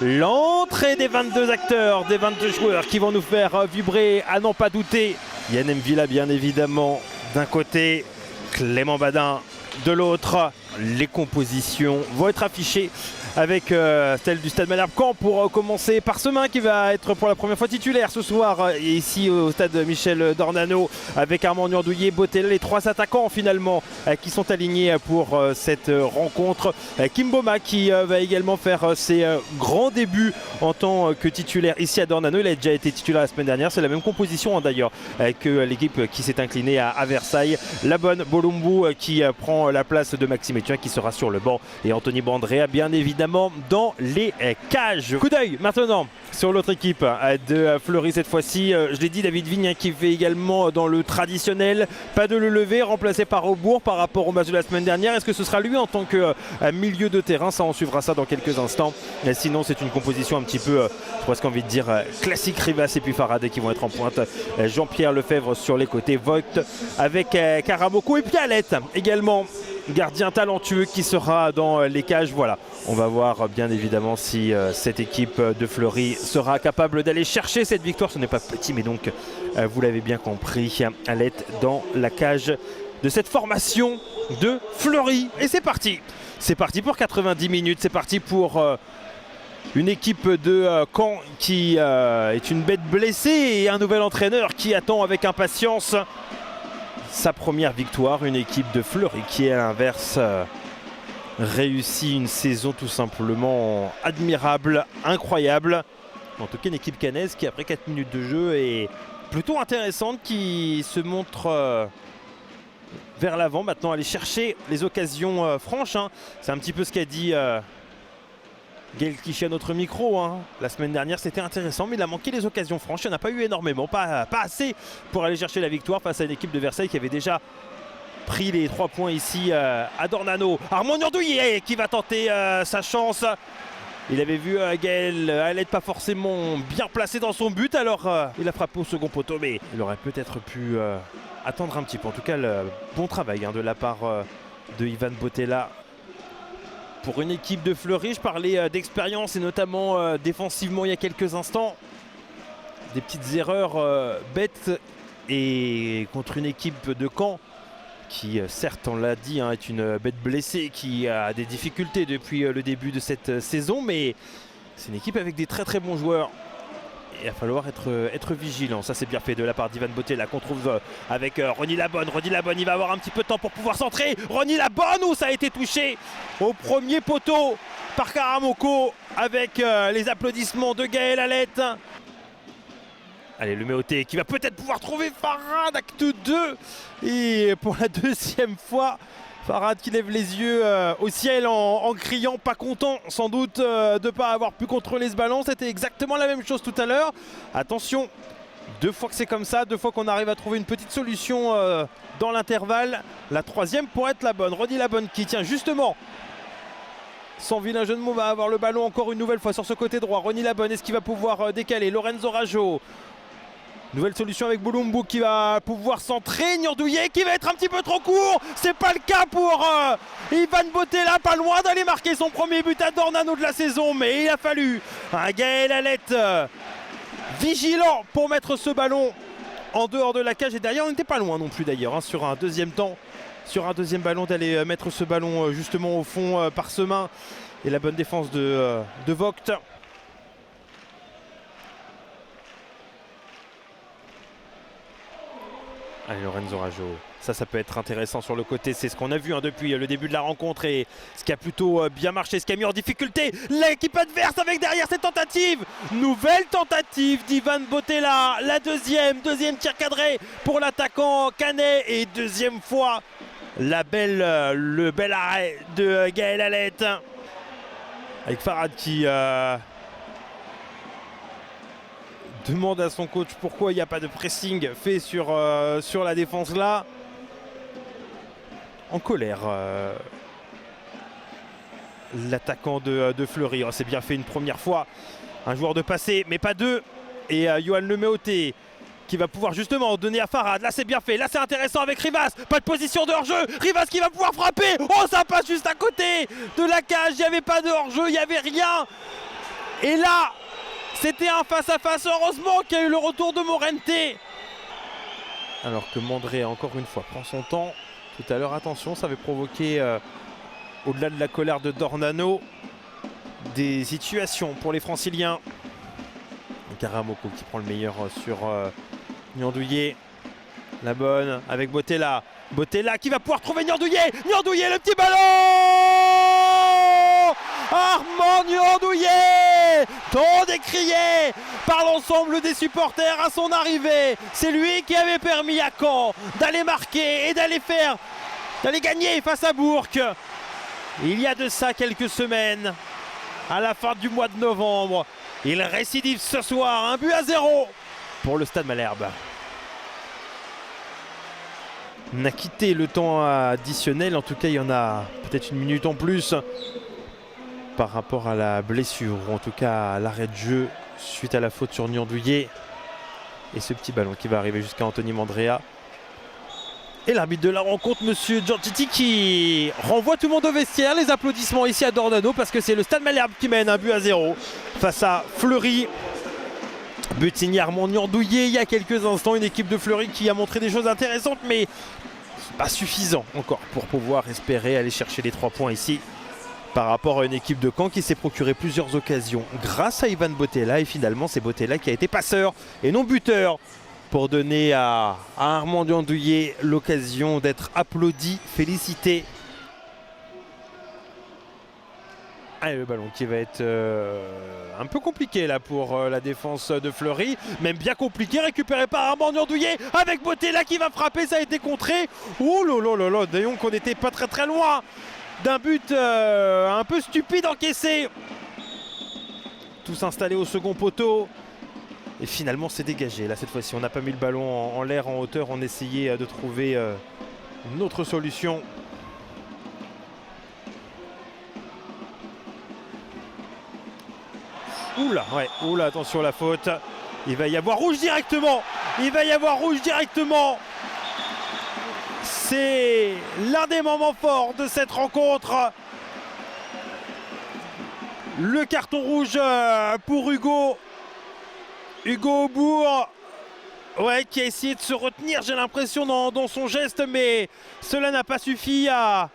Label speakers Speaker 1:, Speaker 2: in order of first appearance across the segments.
Speaker 1: l'entrée des 22 acteurs, des 22 joueurs qui vont nous faire vibrer à n'en pas douter. Yann M'Vila bien évidemment d'un côté, Clément Badin de l'autre. Les compositions vont être affichées avec celle du Stade Malherbe-Caen pour commencer par Semin qui va être pour la première fois titulaire ce soir ici au Stade Michel Dornano avec Armand Niordouillet, Bottella, les trois attaquants finalement qui sont alignés pour cette rencontre. Kimboma qui va également faire ses grands débuts en tant que titulaire ici à Dornano. Il a déjà été titulaire la semaine dernière, c'est la même composition d'ailleurs que l'équipe qui s'est inclinée à Versailles. La bonne Bolumbu qui prend la place de Maxime Etienne qui sera sur le banc et Anthony Bandrea bien évidemment dans les cages. Coup d'œil maintenant sur l'autre équipe de Fleury cette fois-ci. Je l'ai dit, David Vigne qui fait également dans le traditionnel. Pas de le lever, remplacé par Aubourg par rapport au match de la semaine dernière. Est-ce que ce sera lui en tant que milieu de terrain? Ça, on suivra ça dans quelques instants. Et sinon, c'est une composition un petit peu, j'ai presque envie de dire, classique. Rivas et puis Farad qui vont être en pointe. Jean-Pierre Lefebvre sur les côtés. Vogt avec Karamoko et puis Alette également. Gardien talentueux qui sera dans les cages. Voilà, on va voir bien évidemment si cette équipe de Fleury sera capable d'aller chercher cette victoire. Ce n'est pas petit, mais donc vous l'avez bien compris, Alette dans la cage de cette formation de Fleury. Et c'est parti. C'est parti pour 90 minutes. C'est parti pour une équipe de Caen qui est une bête blessée et un nouvel entraîneur qui attend avec impatience sa première victoire. Une équipe de Fleury qui, à l'inverse, réussit une saison tout simplement admirable, incroyable. En tout cas, une équipe cannaise qui, après 4 minutes de jeu, est plutôt intéressante, qui se montre vers l'avant. Maintenant, aller chercher les occasions franches. C'est un petit peu ce qu'a dit Gaël Clichy à notre micro. La semaine dernière, c'était intéressant, mais il a manqué les occasions franches. Il n'y en a pas eu énormément, pas assez pour aller chercher la victoire face à une équipe de Versailles qui avait déjà pris les 3 points ici à Dornano. Armand Niordouillet qui va tenter sa chance. Il avait vu Gaël Alette pas forcément bien placé dans son but, alors il a frappé au second poteau, mais il aurait peut-être pu attendre un petit peu. En tout cas, le bon travail de la part de Ivan Bottella. Pour une équipe de Fleury, je parlais d'expérience et notamment défensivement il y a quelques instants. Des petites erreurs bêtes et contre une équipe de Caen qui, certes, on l'a dit, est une bête blessée qui a des difficultés depuis le début de cette saison, mais c'est une équipe avec des très très bons joueurs. Il va falloir être vigilant. Ça, c'est bien fait de la part d'Ivan Bottella qu'on trouve avec Ronny Labonne. Ronny Labonne, il va avoir un petit peu de temps pour pouvoir centrer. Ronny Labonne, où ça a été touché au premier poteau par Karamoko avec les applaudissements de Gaël Alette. Allez, le Méoté qui va peut-être pouvoir trouver Farad, acte 2. Et pour la deuxième fois, Farad qui lève les yeux au ciel en criant, pas content sans doute de ne pas avoir pu contrôler ce ballon. C'était exactement la même chose tout à l'heure. Attention, 2 fois que c'est comme ça, 2 fois qu'on arrive à trouver une petite solution dans l'intervalle. La troisième pourrait être la bonne. Ronny Labonne qui tient justement, sans vilain jeu de mots, va avoir le ballon encore une nouvelle fois sur ce côté droit. Ronny Labonne, est-ce qu'il va pouvoir décaler? Lorenzo Rajo. Nouvelle solution avec Bolumbu qui va pouvoir centrer. Niordouillet qui va être un petit peu trop court. C'est pas le cas pour Ivan Bottella, pas loin d'aller marquer son premier but à Dornano de la saison. Mais il a fallu un Gaël Alette vigilant pour mettre ce ballon en dehors de la cage. Et derrière, on n'était pas loin non plus d'ailleurs sur un deuxième temps, sur un deuxième ballon, d'aller mettre ce ballon justement au fond par Semin. Et la bonne défense de Vogt. Allez, Lorenzo Rajo, ça peut être intéressant sur le côté, c'est ce qu'on a vu depuis le début de la rencontre et ce qui a plutôt bien marché, ce qui a mis en difficulté l'équipe adverse avec derrière cette tentative. Nouvelle tentative d'Ivan Bottella, la deuxième tir cadré pour l'attaquant canet et deuxième fois le bel arrêt de Gaël Alette avec Farad qui demande à son coach pourquoi il n'y a pas de pressing fait sur la défense là. En colère, l'attaquant de Fleury. C'est bien fait une première fois. Un joueur de passé, mais pas deux. Et Johan Le Méoté qui va pouvoir justement donner à Farad. Là c'est bien fait, là c'est intéressant avec Rivas. Pas de position de hors-jeu. Rivas qui va pouvoir frapper. Oh, ça passe juste à côté de la cage. Il n'y avait pas de hors-jeu, il n'y avait rien. Et là, c'était un face-à-face. Heureusement qu'il y a eu le retour de Morente. Alors que Mandrea, encore une fois, prend son temps. Tout à l'heure, attention, ça avait provoqué, au-delà de la colère de Dornano, des situations pour les Franciliens. Karamoko qui prend le meilleur sur Niandouillet. La bonne avec Bottella. Bottella qui va pouvoir trouver Niandouillet. Niandouillet, le petit ballon! Armand Niandouillet, tant décrié par l'ensemble des supporters à son arrivée. C'est lui qui avait permis à Caen d'aller marquer et d'aller gagner face à Bourg. Il y a de ça quelques semaines, à la fin du mois de novembre. Il récidive ce soir, 1-0 pour le Stade Malherbe. On a quitté le temps additionnel, en tout cas il y en a peut-être une minute en plus par rapport à la blessure, ou en tout cas à l'arrêt de jeu suite à la faute sur Niandouillet. Et ce petit ballon qui va arriver jusqu'à Anthony Mandrea. Et l'arbitre de la rencontre, monsieur Giorgetti, qui renvoie tout le monde au vestiaire. Les applaudissements ici à Dornano parce que c'est le Stade Malherbe qui mène 1-0 face à Fleury. But signé Armand Niandouillet il y a quelques instants. Une équipe de Fleury qui a montré des choses intéressantes, mais pas suffisant encore pour pouvoir espérer aller chercher les 3 points ici par rapport à une équipe de Caen qui s'est procuré plusieurs occasions grâce à Ivan Bottella. Et finalement, c'est Bottella qui a été passeur et non buteur pour donner à Armand Niandouillet l'occasion d'être applaudi, félicité. Allez, le ballon qui va être un peu compliqué là pour la défense de Fleury, même bien compliqué, récupéré par Armand Niandouillet avec Bottella qui va frapper, ça a été contré. Oh là là là, d'ailleurs qu'on n'était pas très loin d'un but un peu stupide encaissé. Tous installés au second poteau. Et finalement c'est dégagé. Là cette fois-ci on n'a pas mis le ballon en l'air, en hauteur. On essayait de trouver une autre solution. Oula, ouais, oula, attention à la faute. Il va y avoir rouge directement. Il va y avoir rouge directement. C'est l'un des moments forts de cette rencontre. Le carton rouge pour Hugo. Hugo Aubourg, ouais, qui a essayé de se retenir, j'ai l'impression, dans son geste, mais cela n'a pas suffi à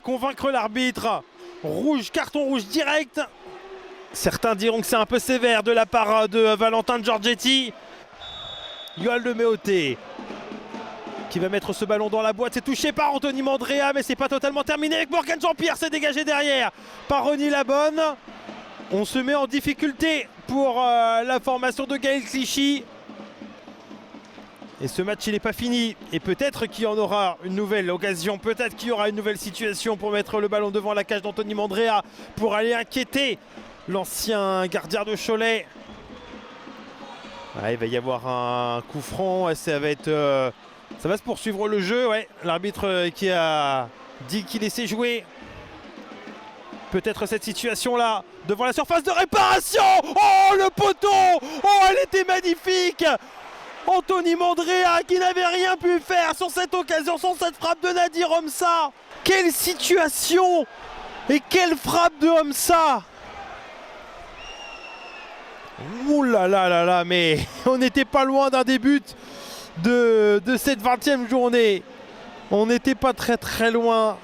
Speaker 1: convaincre l'arbitre. Rouge, carton rouge direct. Certains diront que c'est un peu sévère de la part de Valentin Giorgetti. Yoel de Méoté qui va mettre ce ballon dans la boîte. C'est touché par Anthony Mandrea, mais c'est pas totalement terminé avec Morgan Jean-Pierre. C'est dégagé derrière par Ronny Labonne. On se met en difficulté pour la formation de Gaël Clichy. Et ce match il n'est pas fini. Et peut-être qu'il y en aura une nouvelle occasion. Peut-être qu'il y aura une nouvelle situation pour mettre le ballon devant la cage d'Anthony Mandrea, pour aller inquiéter l'ancien gardien de Cholet. Ah, il va y avoir un coup franc. Ça va se poursuivre le jeu. Ouais. L'arbitre qui a dit qu'il laissait jouer. Peut-être cette situation-là, devant la surface de réparation. Oh, le poteau! Oh, elle était magnifique! Anthony Mandrea qui n'avait rien pu faire sur cette occasion, sur cette frappe de Nadir Homsa. Quelle situation! Et quelle frappe de Homsa! Ouh là là là là, mais on n'était pas loin d'un début de cette 20e journée. On n'était pas très loin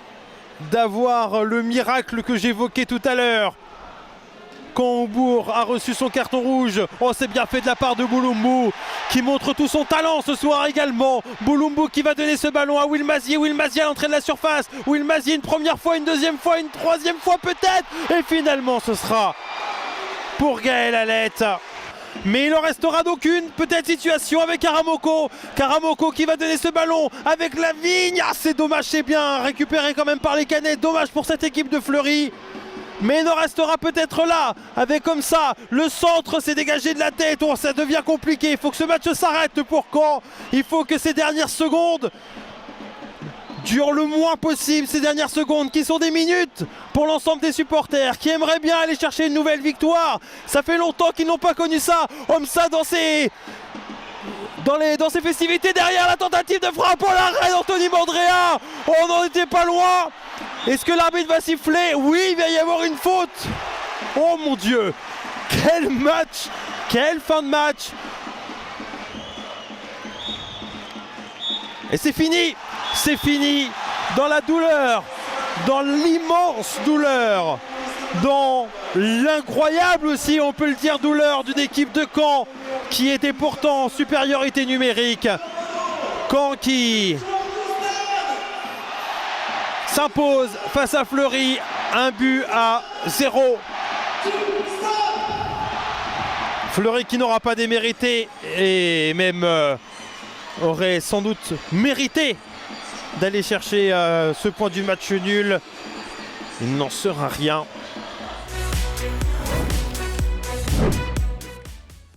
Speaker 1: d'avoir le miracle que j'évoquais tout à l'heure. Quand Aubourg a reçu son carton rouge, oh c'est bien fait de la part de Bouloumou qui montre tout son talent ce soir également. Bouloumou qui va donner ce ballon à Will Mazier. Will Mazier à l'entrée de la surface. Will Mazier une première fois, une deuxième fois, une troisième fois peut-être. Et finalement ce sera pour Gaël Alette. Mais il en restera donc une peut-être situation avec Karamoko. Karamoko qui va donner ce ballon avec Lavigne. Ah, c'est dommage, c'est bien récupéré quand même par les Canettes. Dommage pour cette équipe de Fleury. Mais il en restera peut-être là. Avec comme ça, le centre s'est dégagé de la tête. Oh, ça devient compliqué. Il faut que ce match s'arrête pour Caen. Il faut que ces dernières secondes durent le moins possible, ces dernières secondes qui sont des minutes pour l'ensemble des supporters qui aimeraient bien aller chercher une nouvelle victoire. Ça fait longtemps qu'ils n'ont pas connu ça. Homsa dans ses festivités derrière la tentative de frappe. Oh, l'arrêt d'Anthony Mandrea. Oh, on n'en était pas loin. Est-ce que l'arbitre va siffler? Oui, il va y avoir une faute. Oh mon Dieu. Quel match! Quelle fin de match! Et c'est fini! C'est fini! Dans la douleur! Dans l'immense douleur! Dans l'incroyable aussi, on peut le dire, douleur d'une équipe de Caen qui était pourtant en supériorité numérique. Caen qui s'impose face à Fleury, 1-0. Fleury qui n'aura pas démérité et même aurait sans doute mérité d'aller chercher ce point du match nul. Il n'en sera rien.